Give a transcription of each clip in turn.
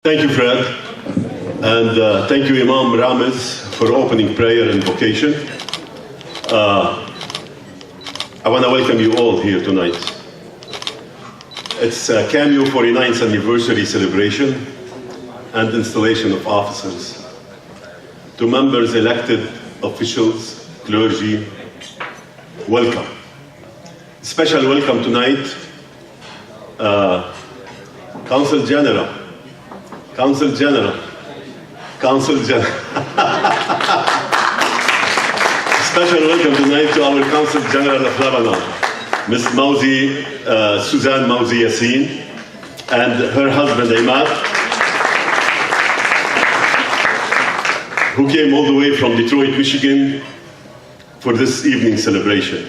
Thank you, Fred, and thank you, Imam Ramiz, for opening prayer and vocation. I want to welcome you all here tonight. It's Cameo 49th anniversary celebration and installation of officers. To members, elected officials, clergy, welcome. Special welcome tonight, Council General. Council General. Special welcome tonight to our Council General of Lebanon, Ms. Suzanne Mauzi Yassin, and her husband Imad, who came all the way from Detroit, Michigan for this evening celebration.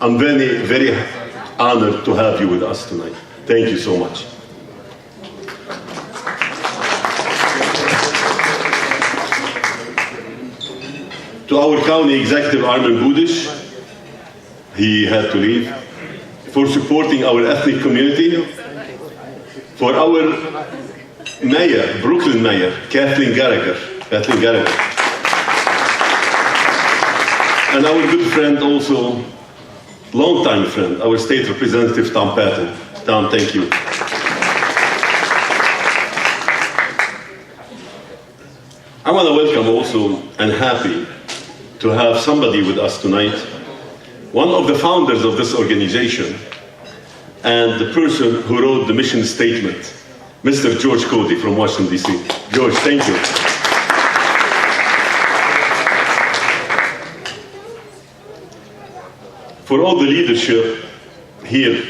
I'm very, very honored to have you with us tonight. Thank you so much. To our County Executive Armin Budish, he had to leave, for supporting our ethnic community, for our Mayor, Brooklyn Mayor, Kathleen Gallagher, and our good friend also, longtime friend, our State Representative Tom Patton. Tom, thank you. I want to welcome also, and happy to have somebody with us tonight, one of the founders of this organization and the person who wrote the mission statement, Mr. George Cody from Washington, D.C. George, thank you. For all the leadership here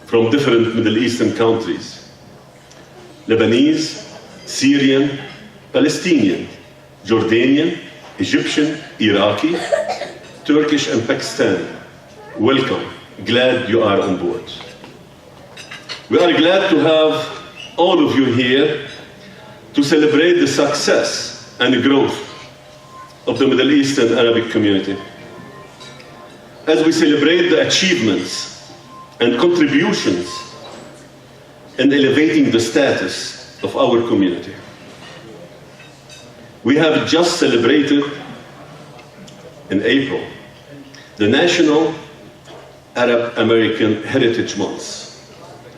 from different Middle Eastern countries, Lebanese, Syrian, Palestinian, Jordanian, Egyptian, Iraqi, Turkish, and Pakistani. Welcome. Glad you are on board. We are glad to have all of you here to celebrate the success and growth of the Middle Eastern Arabic community. As we celebrate the achievements and contributions in elevating the status of our community. We have just celebrated in April the National Arab American Heritage Month.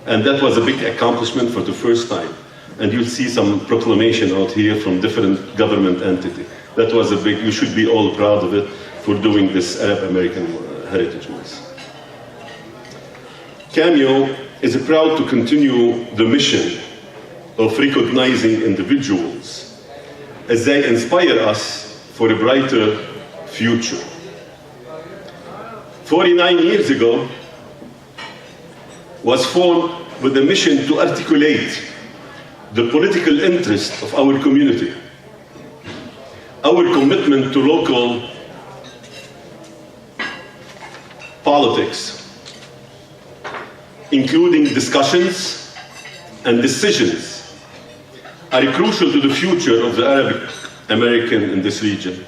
And that was a big accomplishment for the first time. And you'll see some proclamation out here from different government entities. That was a big, you should be all proud of it for doing this Arab American Heritage Month. Cameo is proud to continue the mission of recognizing individuals as they inspire us for a brighter future. 49 years ago was formed with a mission to articulate the political interest of our community, our commitment to local politics, including discussions and decisions, are crucial to the future of the Arabic American in this region.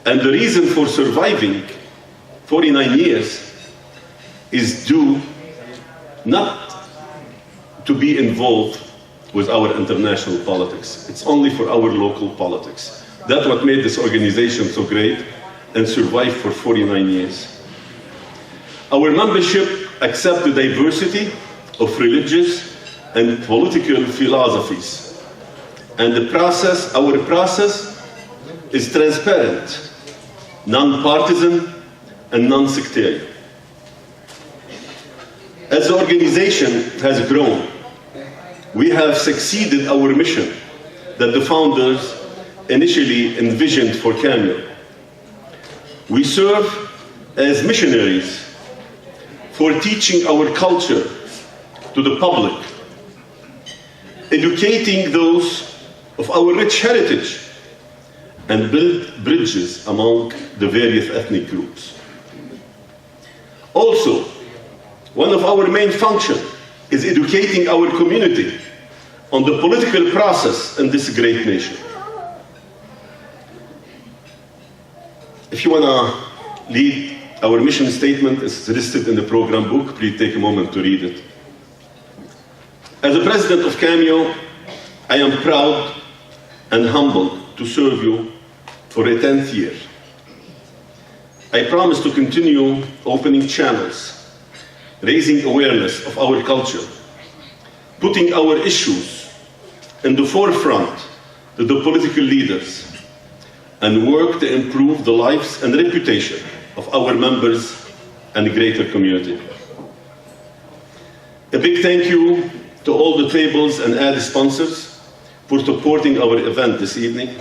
And the reason for surviving 49 years is due not to be involved with our international politics. It's only for our local politics. That's what made this organization so great and survived for 49 years. Our membership accepts the diversity of religious and political philosophies. And our process is transparent, non-partisan, and non-sectarian. As the organization has grown, we have succeeded our mission that the founders initially envisioned for Cameo. We serve as missionaries for teaching our culture to the public, educating those of our rich heritage, and build bridges among the various ethnic groups. Also, one of our main functions is educating our community on the political process in this great nation. If you want to read our mission statement, it's listed in the program book. Please take a moment to read it. As the president of Cameo, I am proud and humbled to serve you for a 10th year. I promise to continue opening channels, raising awareness of our culture, putting our issues in the forefront to the political leaders, and work to improve the lives and reputation of our members and the greater community. A big thank you to all the tables and ad sponsors for supporting our event this evening.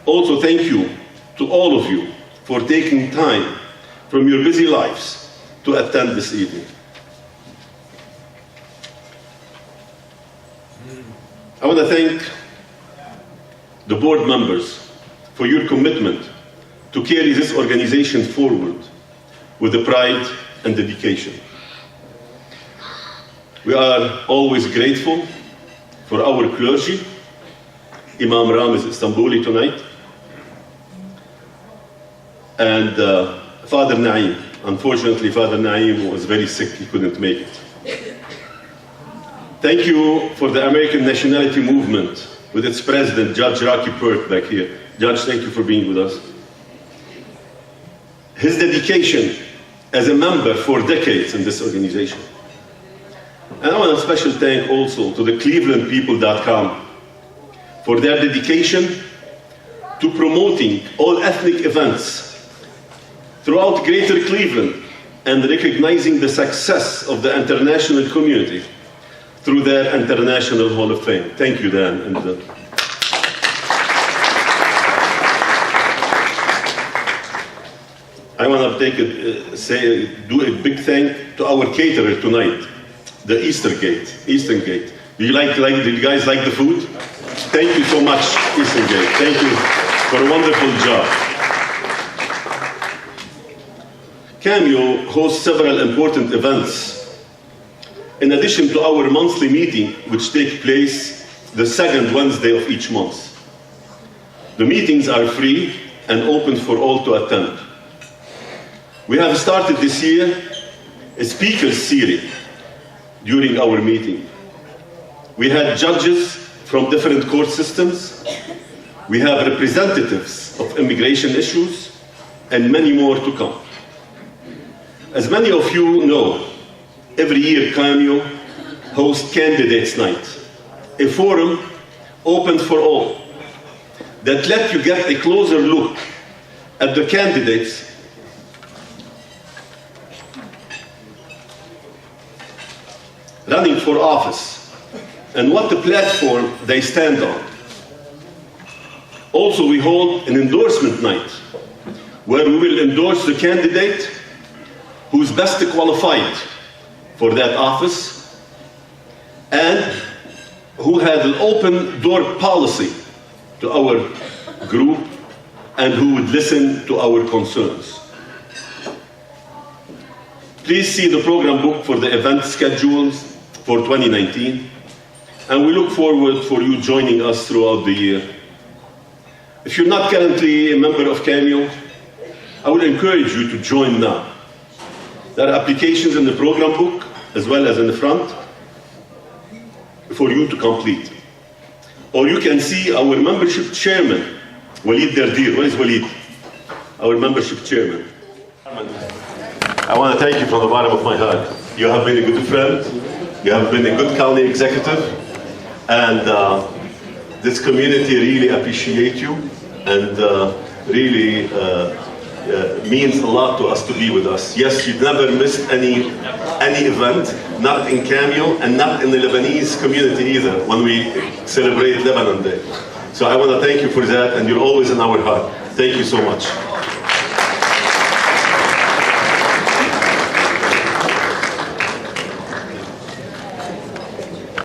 Also, thank you to all of you for taking time from your busy lives to attend this evening. I want to thank the board members for your commitment to carry this organization forward with the pride and dedication. We are always grateful for our clergy. Imam Ram is Istanbuli tonight. And Father Naim. Unfortunately, Father Naim was very sick, he couldn't make it. Thank you for the American Nationality Movement with its president, Judge Rocky Perk, back here. Judge, thank you for being with us. His dedication as a member for decades in this organization. And I want a special thank also to the ClevelandPeople.com for their dedication to promoting all ethnic events throughout Greater Cleveland and recognizing the success of the international community through their International Hall of Fame. Thank you, Dan. And, I want to do a big thank to our caterer tonight, the Eastern Gate. Do you guys like the food? Thank you so much, Eastern Gate. Thank you for a wonderful job. Cameo hosts several important events in addition to our monthly meeting, which takes place the second Wednesday of each month. The meetings are free and open for all to attend. We have started this year a speakers series during our meeting. We had judges from different court systems. We have representatives of immigration issues and many more to come. As many of you know, every year Cameo hosts Candidates Night, a forum open for all that let you get a closer look at the candidates running for office and what the platform they stand on. Also, we hold an endorsement night where we will endorse the candidate who is best qualified for that office and who had an open door policy to our group and who would listen to our concerns. Please see the program book for the event schedules for 2019, and we look forward for you joining us throughout the year. If you're not currently a member of Cameo, I would encourage you to join now. There are applications in the program book, as well as in the front, for you to complete. Or you can see our membership chairman, Walid Dardir. Where is Walid? Our membership chairman. I want to thank you from the bottom of my heart. You have been a good friend. You have been a good county executive. And this community really appreciates you and really means a lot to us to be with us. Yes, you never missed any event, not in Cameo and not in the Lebanese community either when we celebrate Lebanon Day. So I want to thank you for that, and you're always in our heart. Thank you so much.